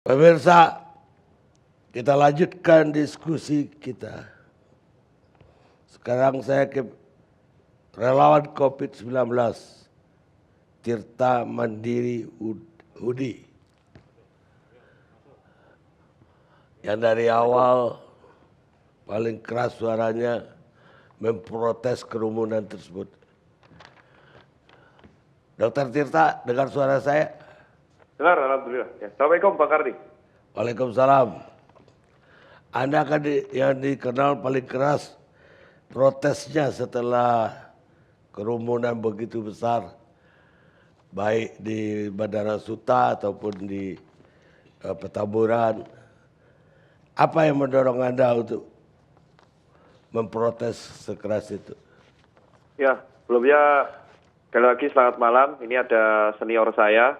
Pemirsa, kita lanjutkan diskusi kita. Sekarang saya ke relawan COVID-19, Tirta Mandiri Hudi. Yang dari awal paling keras suaranya memprotes kerumunan tersebut. Dokter Tirta, dengar suara saya? Dengar, alhamdulillah. Ya. Assalamualaikum Bang Karni. Waalaikumsalam. Anda kan yang dikenal paling keras protesnya setelah kerumunan begitu besar, baik di Bandara Suta ataupun di Petamburan. Apa yang mendorong Anda untuk memprotes sekeras itu? Ya, sebelumnya sekali lagi selamat malam. Ini ada senior saya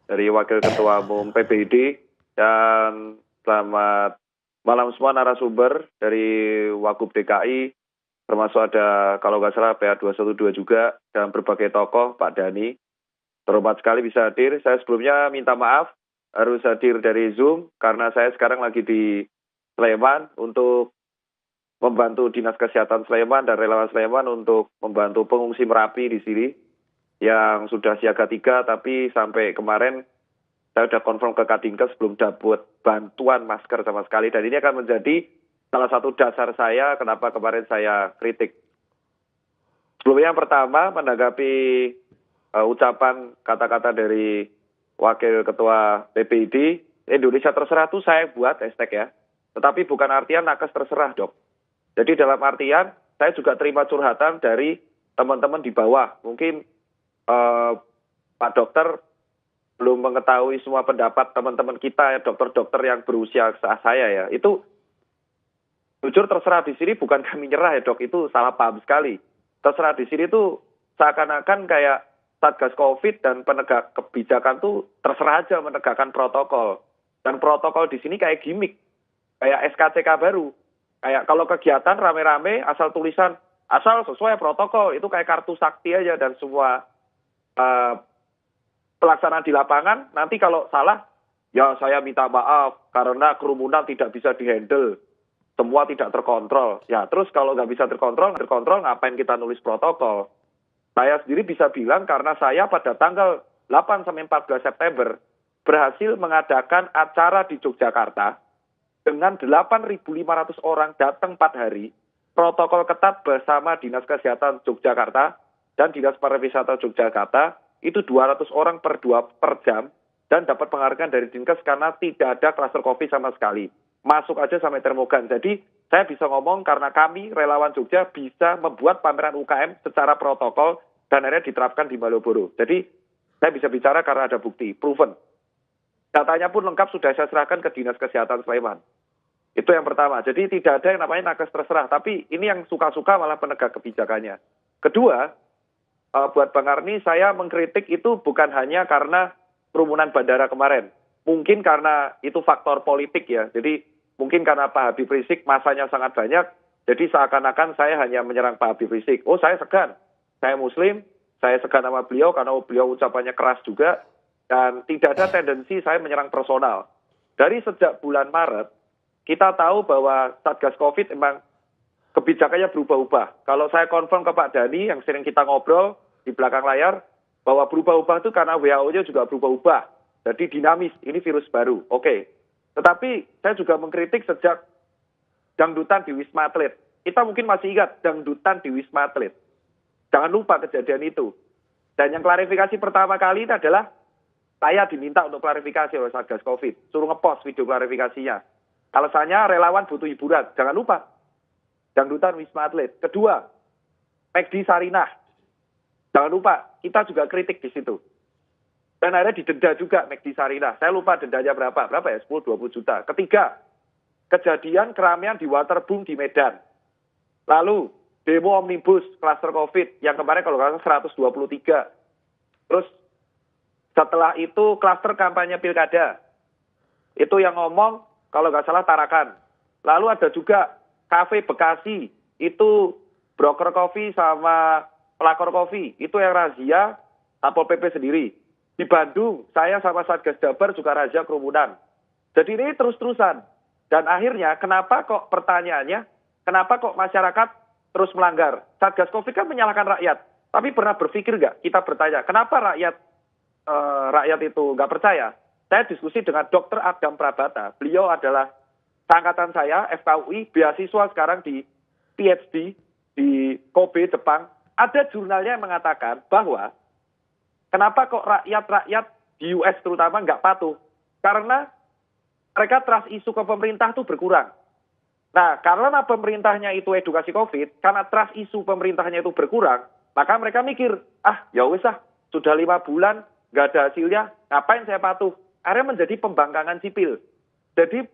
dari Wakil Ketua Umum PBID, dan selamat malam semua narasumber dari Wagub DKI, termasuk ada kalau nggak salah PA 212 juga, dan berbagai tokoh, Pak Dhani. Terhormat sekali bisa hadir. Saya sebelumnya minta maaf harus hadir dari Zoom karena saya sekarang lagi di Sleman untuk membantu Dinas Kesehatan Sleman dan relawan Sleman untuk membantu pengungsi Merapi di sini yang sudah siaga 3, tapi sampai kemarin saya sudah konfirm ke Kadinkes belum dapat bantuan masker sama sekali, dan ini akan menjadi salah satu dasar saya kenapa kemarin saya kritik. Sebelumnya yang pertama menanggapi ucapan kata-kata dari Wakil Ketua PBID, Indonesia terserah itu saya buat hashtag ya, tetapi bukan artian nakes terserah, Dok. Jadi dalam artian saya juga terima curhatan dari teman-teman di bawah. Mungkin Pak Dokter belum mengetahui semua pendapat teman-teman kita ya, dokter-dokter yang berusia saya ya. Itu jujur terserah di sini bukan kami nyerah ya, Dok. Itu salah paham sekali. Terserah di sini tuh seakan-akan kayak Satgas COVID dan penegak kebijakan tuh terserah aja menegakkan protokol. Dan protokol di sini kayak gimmick, kayak SKCK baru. Kayak kalau kegiatan rame-rame asal tulisan, asal sesuai protokol, itu kayak kartu sakti aja, dan semua pelaksanaan di lapangan, nanti kalau salah, ya saya minta maaf karena kerumunan tidak bisa dihandle, semua tidak terkontrol. Ya terus kalau nggak bisa terkontrol ngapain kita nulis protokol? Saya sendiri bisa bilang karena saya pada tanggal 8-14 September berhasil mengadakan acara di Yogyakarta dengan 8.500 orang datang 4 hari, protokol ketat bersama Dinas Kesehatan Yogyakarta dan Dinas Pariwisata Yogyakarta, itu 200 orang per jam, dan dapat penghargaan dari Dinkes karena tidak ada klaster COVID sama sekali. Masuk aja sampai termogan. Jadi saya bisa ngomong karena kami relawan Jogja bisa membuat pameran UKM secara protokol dan akhirnya diterapkan di Malioboro. Jadi saya bisa bicara karena ada bukti, proven. Datanya pun lengkap sudah saya serahkan ke Dinas Kesehatan Sleman. Itu yang pertama. Jadi tidak ada yang namanya nakes terserah. Tapi ini yang suka-suka malah penegak kebijakannya. Kedua, buat Bang Karni, saya mengkritik itu bukan hanya karena kerumunan bandara kemarin. Mungkin karena itu faktor politik ya. Jadi mungkin karena Pak Habib Rizik masanya sangat banyak, jadi seakan-akan saya hanya menyerang Pak Habib Rizik. Oh, saya segan. Saya Muslim, saya segan sama beliau karena beliau ucapannya keras juga, dan tidak ada tendensi saya menyerang personal. Dari sejak bulan Maret, kita tahu bahwa Satgas COVID memang kebijakannya berubah-ubah. Kalau saya konfirm ke Pak Dhani yang sering kita ngobrol di belakang layar, bahwa berubah-ubah itu karena WHO-nya juga berubah-ubah. Jadi dinamis, ini virus baru. Oke. Tetapi saya juga mengkritik sejak dangdutan di Wisma Atlet. Kita mungkin masih ingat dangdutan di Wisma Atlet. Jangan lupa kejadian itu. Dan yang klarifikasi pertama kali ini adalah saya diminta untuk klarifikasi oleh Satgas COVID. Suruh ngepost video klarifikasinya. Alasannya relawan butuh hiburan. Jangan lupa dangdutan Wisma Atlet. Kedua, McD Sarinah. Jangan lupa, kita juga kritik di situ. Dan akhirnya didenda juga McD Sarinah. Saya lupa dendanya berapa ya, 10-20 juta. Ketiga, kejadian keramaian di waterboom di Medan. Lalu, demo omnibus klaster COVID yang kemarin kalau nggak salah 123. Terus, setelah itu klaster kampanye pilkada. Itu yang ngomong, kalau nggak salah Tarakan. Lalu ada juga Cafe Bekasi, itu broker kopi sama pelakor kopi. Itu yang razia Satpol PP sendiri. Di Bandung, saya sama Satgas Jabar juga razia kerumunan. Jadi ini terus-terusan. Dan akhirnya kenapa kok pertanyaannya, kenapa kok masyarakat terus melanggar? Satgas Covid kan menyalahkan rakyat. Tapi pernah berpikir nggak kita bertanya, kenapa rakyat itu nggak percaya? Saya diskusi dengan Dr. Adam Prabata. Beliau adalah seangkatan saya, FKUI, beasiswa sekarang di PhD di Kobe, Jepang. Ada jurnalnya yang mengatakan bahwa kenapa kok rakyat di US terutama nggak patuh? Karena mereka trust isu ke pemerintah itu berkurang. Nah, karena pemerintahnya itu edukasi COVID, karena trust isu pemerintahnya itu berkurang, maka mereka mikir, ya wis sudah 5 bulan, nggak ada hasilnya, ngapain saya patuh? Akhirnya menjadi pembangkangan sipil. Jadi,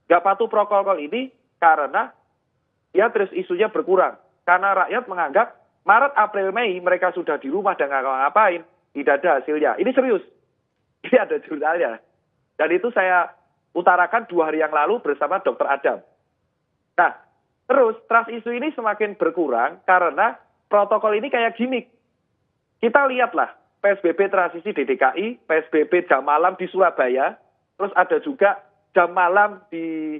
nggak patuh protokol ini karena ya terus isunya berkurang. Karena rakyat menganggap Maret, April, Mei mereka sudah di rumah dan nggak ngapain, tidak ada hasilnya. Ini serius. Ini ada jurnalnya. Dan itu saya utarakan 2 hari yang lalu bersama Dr. Adam. Nah, terus trust isu ini semakin berkurang karena protokol ini kayak gimmick. Kita lihatlah PSBB transisi di DKI, PSBB jam malam di Surabaya, terus ada juga jam malam di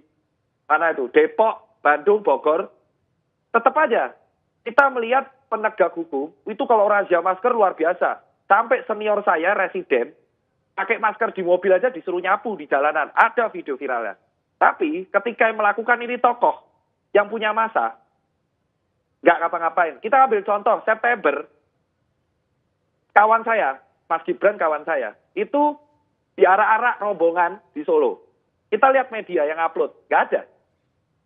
mana itu, Depok, Bandung, Bogor. Tetap aja kita melihat penegak hukum itu kalau razia masker luar biasa. Sampai senior saya residen pakai masker di mobil aja disuruh nyapu di jalanan. Ada video viralnya. Tapi ketika yang melakukan ini tokoh yang punya masa, nggak ngapa-ngapain. Kita ambil contoh, September, kawan saya, Mas Gibran kawan saya, itu diarak-arak rombongan di Solo. Kita lihat media yang upload, nggak ada.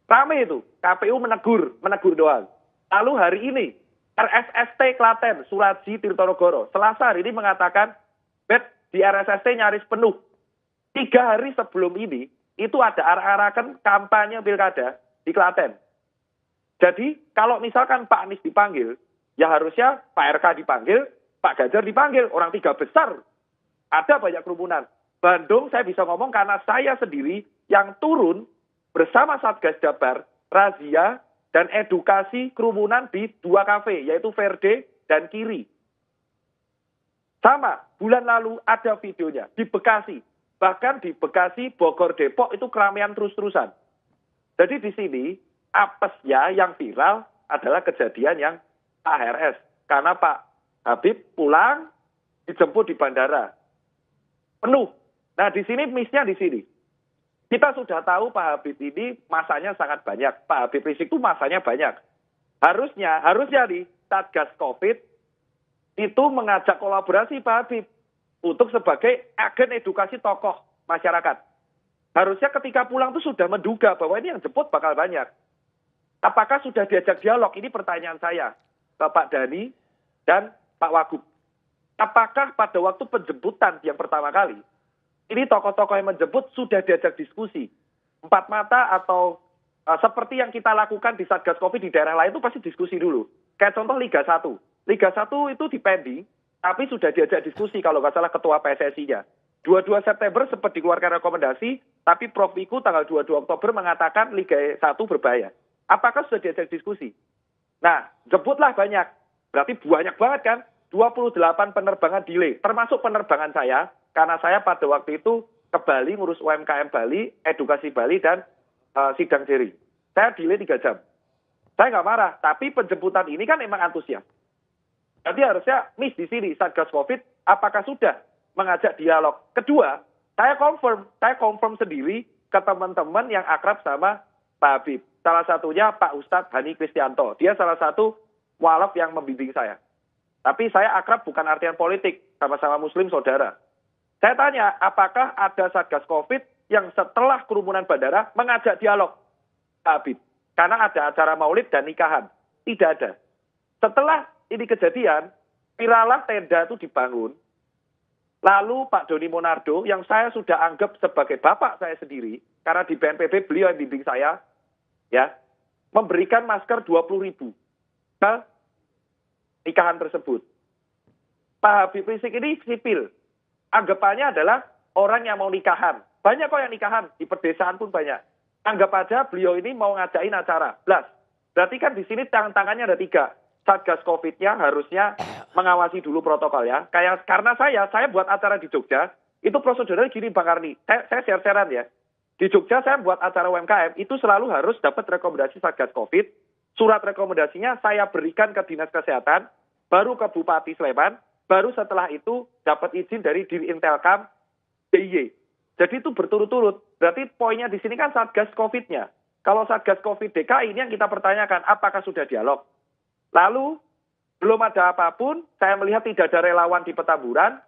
Rame itu, KPU menegur doang. Lalu hari ini, RSST Klaten, Suradji Tirtonegoro, Selasa hari ini mengatakan, bed di RSST nyaris penuh. 3 hari sebelum ini, itu ada arak-arakan kampanye pilkada di Klaten. Jadi, kalau misalkan Pak Anies dipanggil, ya harusnya Pak RK dipanggil, Pak Ganjar dipanggil, orang 3 besar. Ada banyak kerumunan. Bandung saya bisa ngomong karena saya sendiri yang turun bersama Satgas Jabar, razia, dan edukasi kerumunan di 2 kafe, yaitu Verde dan Kiri. Sama, bulan lalu ada videonya di Bekasi. Bahkan di Bekasi, Bogor, Depok itu keramaian terus-terusan. Jadi di sini, apesnya yang viral adalah kejadian yang ARS. Karena Pak Habib pulang, dijemput di bandara. Penuh. Nah di sini miss-nya di sini. Kita sudah tahu Pak Habib ini masanya sangat banyak. Pak Habib Rizik itu masanya banyak. Harusnya di Satgas Covid itu mengajak kolaborasi Pak Habib untuk sebagai agen edukasi tokoh masyarakat. Harusnya ketika pulang itu sudah menduga bahwa ini yang jemput bakal banyak. Apakah sudah diajak dialog? Ini pertanyaan saya ke Pak Dhani dan Pak Wagub. Apakah pada waktu penjemputan yang pertama kali, ini tokoh-tokoh yang menjemput sudah diajak diskusi? 4 mata atau seperti yang kita lakukan di Satgas Covid di daerah lain itu pasti diskusi dulu. Kayak contoh Liga 1. Liga 1 itu dipending, tapi sudah diajak diskusi kalau nggak salah ketua PSSI-nya. 22 September sempat dikeluarkan rekomendasi, tapi Prof. Wiku tanggal 22 Oktober mengatakan Liga 1 berbahaya. Apakah sudah diajak diskusi? Nah, jemputlah banyak. Berarti banyak banget kan? 28 penerbangan delay, termasuk penerbangan saya, karena saya pada waktu itu ke Bali, ngurus UMKM Bali, edukasi Bali, dan sidang jeri. Saya delay 3 jam. Saya nggak marah, tapi penjemputan ini kan emang antusias. Jadi harusnya miss di sini, Satgas Covid, apakah sudah mengajak dialog? Kedua, saya confirm sendiri ke teman-teman yang akrab sama Pak Habib. Salah satunya Pak Ustadz Hani Kristianto. Dia salah satu walaf yang membimbing saya. Tapi saya akrab bukan artian politik, sama-sama muslim saudara. Saya tanya, apakah ada Satgas Covid yang setelah kerumunan bandara mengajak dialog Pak Habib? Karena ada acara maulid dan nikahan. Tidak ada. Setelah ini kejadian, viralah tenda itu dibangun. Lalu Pak Doni Monardo, yang saya sudah anggap sebagai bapak saya sendiri, karena di BNPB beliau yang bimbing saya, ya, memberikan masker 20.000 ke nikahan tersebut. Pak Habib Rizik ini sipil. Anggapannya adalah orang yang mau nikahan. Banyak kok yang nikahan, di pedesaan pun banyak. Anggap aja beliau ini mau ngajain acara. Berarti kan di sini tangan-tangannya ada 3. Satgas Covid-nya harusnya mengawasi dulu protokol ya. Karena saya buat acara di Jogja, itu prosedurnya gini Bang Karni. Saya share-sharean ya. Di Jogja saya buat acara UMKM, itu selalu harus dapat rekomendasi Satgas Covid. Surat rekomendasinya saya berikan ke Dinas Kesehatan, baru ke Bupati Sleman, baru setelah itu dapat izin dari Dirintelkam DIY. Jadi itu berturut-turut. Berarti poinnya di sini kan Satgas Covid-nya. Kalau Satgas Covid DKI ini yang kita pertanyakan, apakah sudah dialog? Lalu, belum ada apapun, saya melihat tidak ada relawan di Petamburan,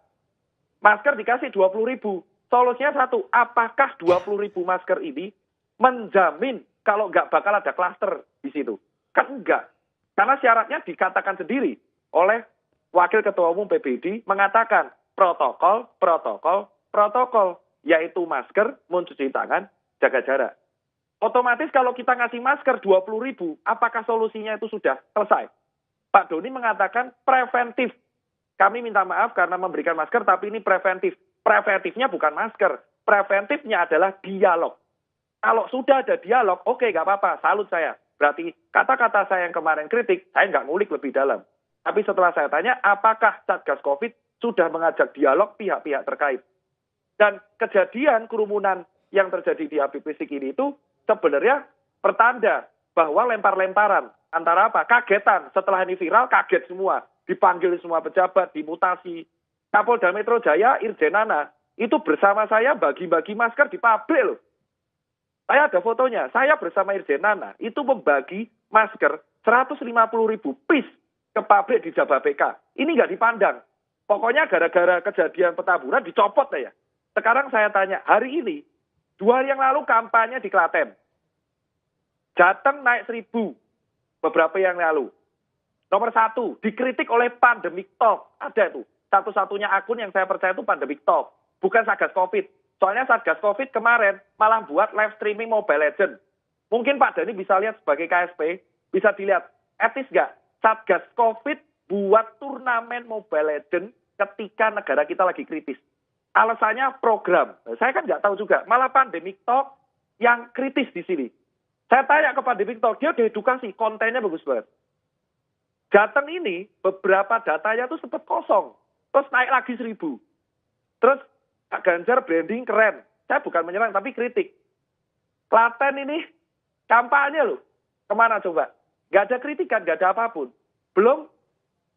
masker dikasih 20.000. Solusinya satu, apakah 20.000 masker ini menjamin kalau nggak bakal ada klaster di situ? Kan enggak. Karena syaratnya dikatakan sendiri oleh Wakil Ketua Umum PBID mengatakan protokol, yaitu masker, mencuci tangan, jaga jarak. Otomatis kalau kita ngasih masker 20.000, apakah solusinya itu sudah selesai? Pak Doni mengatakan preventif. Kami minta maaf karena memberikan masker, tapi ini preventif. Preventifnya bukan masker. Preventifnya adalah dialog. Kalau sudah ada dialog, oke, nggak apa-apa, salut saya. Berarti kata-kata saya yang kemarin kritik, saya nggak ngulik lebih dalam. Tapi setelah saya tanya, apakah Satgas Covid sudah mengajak dialog pihak-pihak terkait? Dan kejadian kerumunan yang terjadi di Habib Rizik ini itu sebenarnya pertanda bahwa lempar-lemparan antara apa? Kagetan. Setelah ini viral, kaget semua. Dipanggil semua pejabat, dimutasi. Kapolda Metro Jaya, Irjen Nana, itu bersama saya bagi-bagi masker di pabrik loh. Saya ada fotonya. Saya bersama Irjen Nana itu membagi masker 150.000 piece ke pabrik di Jababeka. Ini nggak dipandang. Pokoknya gara-gara kejadian Petamburan dicopot ya. Sekarang saya tanya, hari ini, 2 hari yang lalu kampanye di Klaten. Jateng naik 1.000 beberapa yang lalu. Nomor 1, dikritik oleh Pandemic Talk. Ada itu. Satu-satunya akun yang saya percaya itu Pandemic Talk. Bukan Satgas Covid. Soalnya Satgas Covid kemarin malah buat live streaming Mobile Legends. Mungkin Pak Dhani bisa lihat sebagai KSP, bisa dilihat. Etis nggak? Satgas Covid buat turnamen Mobile Legends ketika negara kita lagi kritis. Alasannya program. Saya kan nggak tahu juga. Malah Pandemic Talk yang kritis di sini. Saya tanya ke Pandemic Talk, dia diedukasi, kontennya bagus banget. Jateng ini beberapa datanya tuh sempat kosong. Terus naik lagi 1.000. Terus Pak Ganjar branding keren. Saya bukan menyerang tapi kritik. Klaten ini kampanye loh. Kemana coba? Gak ada kritikan, gak ada apapun. Belum,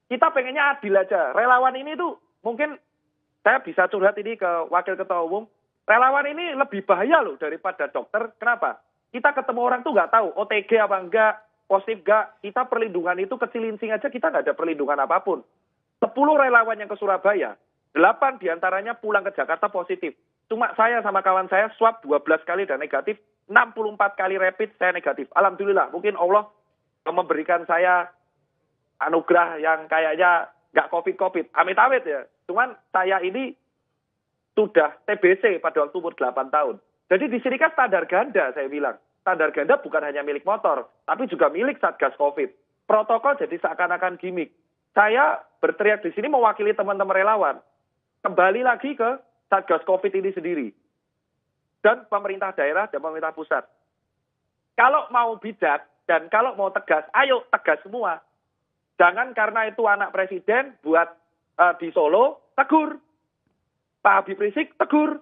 kita pengennya adil aja. Relawan ini tuh mungkin saya bisa curhat ini ke Wakil Ketua Umum. Relawan ini lebih bahaya loh daripada dokter. Kenapa? Kita ketemu orang tuh nggak tahu OTG apa enggak, positif nggak. Kita perlindungan itu kecilincing aja, kita nggak ada perlindungan apapun. 10 relawan yang ke Surabaya, 8 diantaranya pulang ke Jakarta positif. Cuma saya sama kawan saya swab 12 kali dan negatif, 64 kali rapid saya negatif. Alhamdulillah, mungkin Allah memberikan saya anugerah yang kayaknya nggak COVID. Amit-amit ya. Cuman saya ini sudah TBC pada waktu umur 8 tahun. Jadi di sini kan standar ganda saya bilang. Standar ganda bukan hanya milik motor, tapi juga milik Satgas Covid. Protokol jadi seakan-akan gimmick. Saya berteriak di sini mewakili teman-teman relawan. Kembali lagi ke Satgas Covid ini sendiri. Dan pemerintah daerah dan pemerintah pusat. Kalau mau bijak dan kalau mau tegas, ayo tegas semua. Jangan karena itu anak presiden buat di Solo, tegur. Pak Habib Rizik, tegur.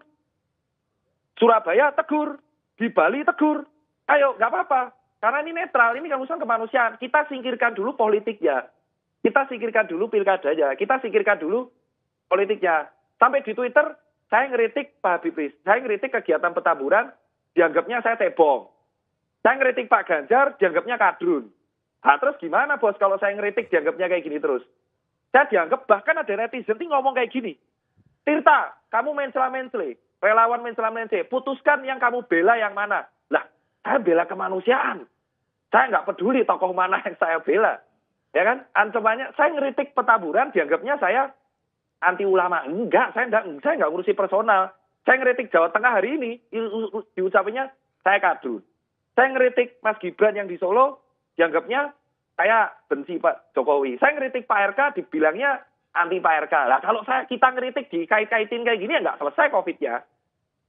Surabaya, tegur. Di Bali, tegur. Ayo, nggak apa-apa. Karena ini netral, ini kan urusan kemanusiaan. Kita singkirkan dulu politiknya. Kita singkirkan dulu pilkadanya. Kita singkirkan dulu politiknya. Sampai di Twitter, saya ngeritik Pak Habib Rizik. Saya ngeritik kegiatan Petamburan, dianggapnya saya tebong. Saya ngeritik Pak Ganjar, dianggapnya kadrun. Nah, terus gimana bos kalau saya ngeritik dianggapnya kayak gini terus? Saya dianggap bahkan ada netizen yang ngomong kayak gini. Tirta, kamu mencela-mencele. Relawan mencela-mencele. Putuskan yang kamu bela yang mana. Lah, saya bela kemanusiaan. Saya nggak peduli tokoh mana yang saya bela. Ya kan? Ancamannya, saya ngeritik Petamburan, dianggapnya saya anti ulama. Enggak, saya nggak ngurusi personal. Saya ngeritik Jawa Tengah hari ini, diucapinnya saya kadrun. Saya ngeritik Mas Gibran yang di Solo, dianggapnya saya benci Pak Jokowi. Saya ngeritik Pak RK, dibilangnya anti Pak RK. Lah kalau kita ngeritik dikait-kaitin kayak gini ya nggak selesai COVID-nya.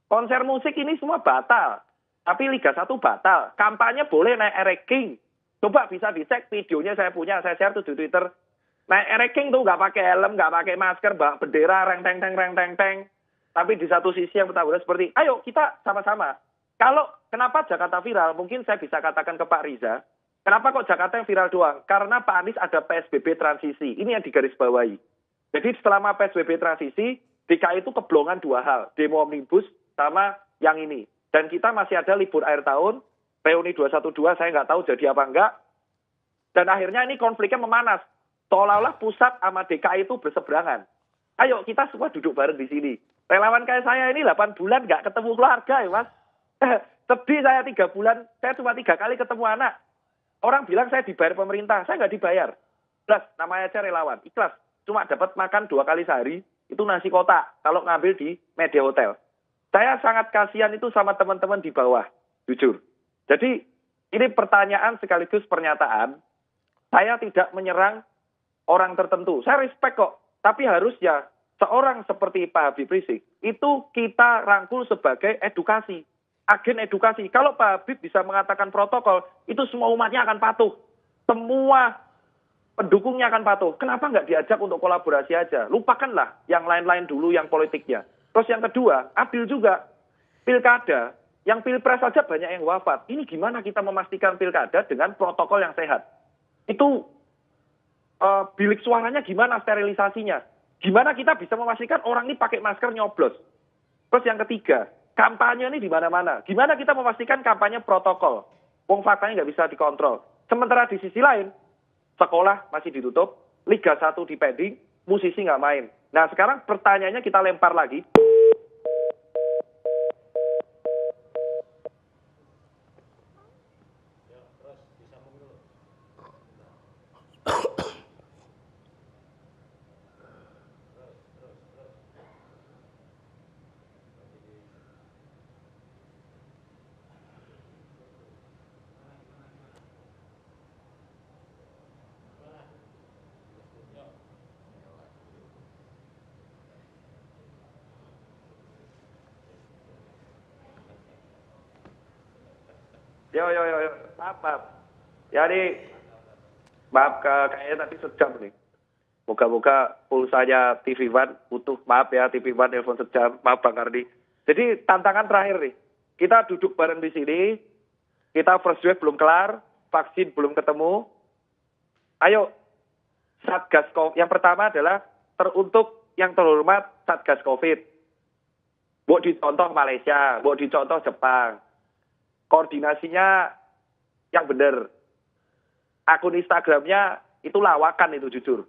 Konser musik ini semua batal. Tapi Liga 1 batal. Kampanye boleh naik ranking. Coba bisa dicek videonya saya punya, saya share tuh di Twitter. Naik ranking tuh nggak pakai helm, nggak pakai masker, bawa bendera, reng teng. Tapi di satu sisi yang Petamburan seperti, ayo kita sama-sama. Kalau kenapa Jakarta viral, mungkin saya bisa katakan ke Pak Riza, kenapa kok Jakarta yang viral doang? Karena Pak Anies ada PSBB transisi. Ini yang digarisbawahi. Jadi selama PSBB transisi, DKI itu keblongan dua hal, demo omnibus sama yang ini. Dan kita masih ada libur akhir tahun, reuni 212, saya nggak tahu jadi apa enggak. Dan akhirnya ini konfliknya memanas. Seolah-olah pusat sama DKI itu berseberangan. Ayo kita semua duduk bareng di sini. Relawan kayak saya ini 8 bulan nggak ketemu keluarga ya Mas. Sedih saya 3 bulan, saya cuma 3 kali ketemu anak. Orang bilang saya dibayar pemerintah, saya nggak dibayar. Ikhlas, namanya aja relawan, ikhlas. Cuma dapat makan 2 kali sehari, itu nasi kotak kalau ngambil di media hotel. Saya sangat kasihan itu sama teman-teman di bawah, jujur. Jadi ini pertanyaan sekaligus pernyataan. Saya tidak menyerang orang tertentu. Saya respect kok. Tapi harusnya seorang seperti Pak Habib Rizik itu kita rangkul sebagai edukasi. Agen edukasi. Kalau Pak Habib bisa mengatakan protokol, itu semua umatnya akan patuh. Semua pendukungnya akan patuh. Kenapa nggak diajak untuk kolaborasi aja? Lupakanlah yang lain-lain dulu, yang politiknya. Terus yang kedua, adil juga. Pilkada, yang pilpres saja banyak yang wafat. Ini gimana kita memastikan pilkada dengan protokol yang sehat? Itu bilik suaranya gimana sterilisasinya? Gimana kita bisa memastikan orang ini pakai masker nyoblos? Terus yang ketiga, kampanye ini di mana-mana. Gimana kita memastikan kampanye protokol? Wong faktanya nggak bisa dikontrol. Sementara di sisi lain, sekolah masih ditutup, Liga 1 dipending, musisi nggak main. Nah sekarang pertanyaannya kita lempar lagi. Yo, maaf. Ya nih, maaf kayaknya nanti sejam nih. Moga-moga pulsanya TV One butuh. Maaf ya TV One telepon sejam. Maaf Bang Kardi. Jadi tantangan terakhir nih. Kita duduk bareng di sini. Kita first wave belum kelar. Vaksin belum ketemu. Ayo, Satgas COVID. Yang pertama adalah untuk yang terhormat Satgas COVID. Mau dicontoh Malaysia, mau dicontoh Jepang. Koordinasinya yang benar. Akun Instagramnya itu lawakan itu jujur.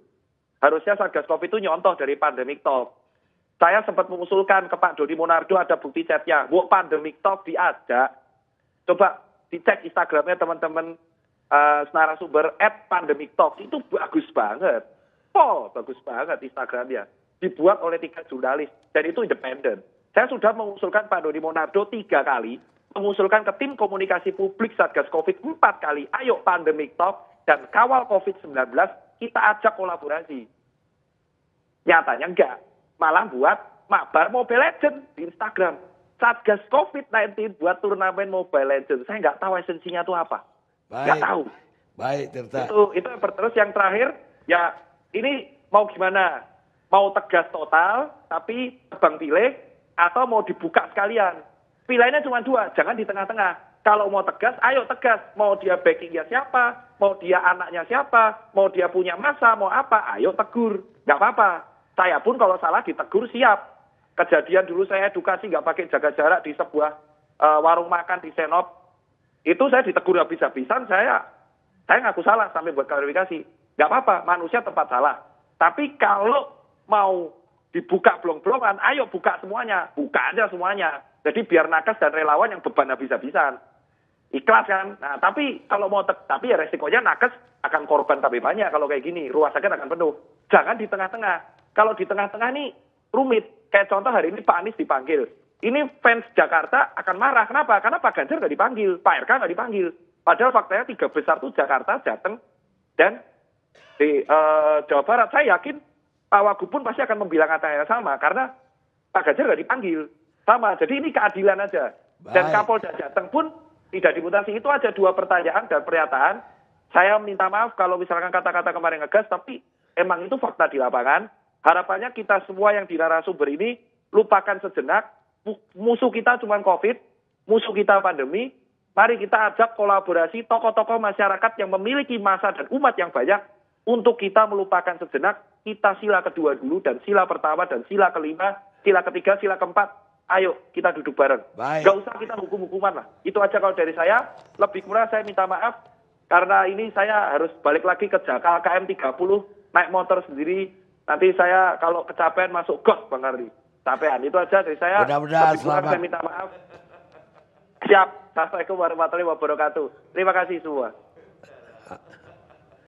Harusnya Satgas COVID itu nyontoh dari Pandemic Talk. Saya sempat mengusulkan ke Pak Dodi Monardo ada bukti chatnya. Bu Pandemic Talk diajak. Coba dicek Instagramnya teman-teman narasumber @Pandemic Talk. Itu bagus banget. Oh, bagus banget Instagramnya. Dibuat oleh 3 jurnalis. Dan itu independen. Saya sudah mengusulkan Pak Dodi Monardo 3 kali. Mengusulkan ke tim komunikasi publik Satgas COVID 4 kali. Ayo Pandemic Talk dan kawal COVID-19 kita ajak kolaborasi. Nyatanya enggak. Malah buat mabar Mobile Legends di Instagram. Satgas COVID-19 buat turnamen Mobile Legends. Saya nggak tahu esensinya itu apa. Nggak tahu. Baik, Tirta. Itu terus yang terakhir, ya ini mau gimana? Mau tegas total, tapi tebang pilih, atau mau dibuka sekalian? Pilihannya cuma 2, jangan di tengah-tengah. Kalau mau tegas, ayo tegas. Mau dia backingnya siapa, mau dia anaknya siapa, mau dia punya masa, mau apa, ayo tegur. Nggak apa-apa. Saya pun kalau salah ditegur siap. Kejadian dulu saya edukasi nggak pakai jaga jarak di sebuah warung makan di Senop. Itu saya ditegur habis-habisan, saya ngaku salah sampai buat klarifikasi. Nggak apa-apa, manusia tempat salah. Tapi kalau mau dibuka blong-blongan, ayo buka semuanya. Buka aja semuanya. Jadi biar nakes dan relawan yang beban habis-habisan. Ikhlas kan? Nah, tapi kalau mau tapi ya resikonya nakes akan korban tapi banyak kalau kayak gini. Rumah sakit akan penuh. Jangan di tengah-tengah. Kalau di tengah-tengah nih rumit. Kayak contoh hari ini Pak Anies dipanggil. Ini fans Jakarta akan marah. Kenapa? Karena Pak Ganjar nggak dipanggil. Pak RK nggak dipanggil. Padahal faktanya 3 besar tuh Jakarta, Jateng, dan di Jawa Barat. Saya yakin Pak Wagub pun pasti akan membilang kata yang sama. Karena Pak Ganjar nggak dipanggil. Sama. Jadi ini keadilan aja. Dan Kapolda Jateng pun tidak dimutasi. Itu aja 2 pertanyaan dan pernyataan. Saya minta maaf kalau misalkan kata-kata kemarin ngegas, tapi emang itu fakta di lapangan. Harapannya kita semua yang di narasumber ini lupakan sejenak. Musuh kita cuma COVID. musuh kita pandemi, mari kita ajak kolaborasi tokoh-tokoh masyarakat yang memiliki massa dan umat yang banyak untuk kita melupakan sejenak kita sila kedua dulu dan sila pertama dan sila kelima, sila ketiga, sila keempat. Ayo kita duduk bareng. Baik. Gak usah kita hukum-hukuman lah. Itu aja kalau dari saya. Lebih kurang saya minta maaf karena ini saya harus balik lagi ke Jakarta KM 30 naik motor sendiri. Nanti saya kalau kecapean masuk got Bang Kardi. Capean itu aja dari saya. Mudah-mudahan Lebih kurang selamat. saya minta maaf. Siap. Assalamualaikum warahmatullahi wabarakatuh. Terima kasih semua.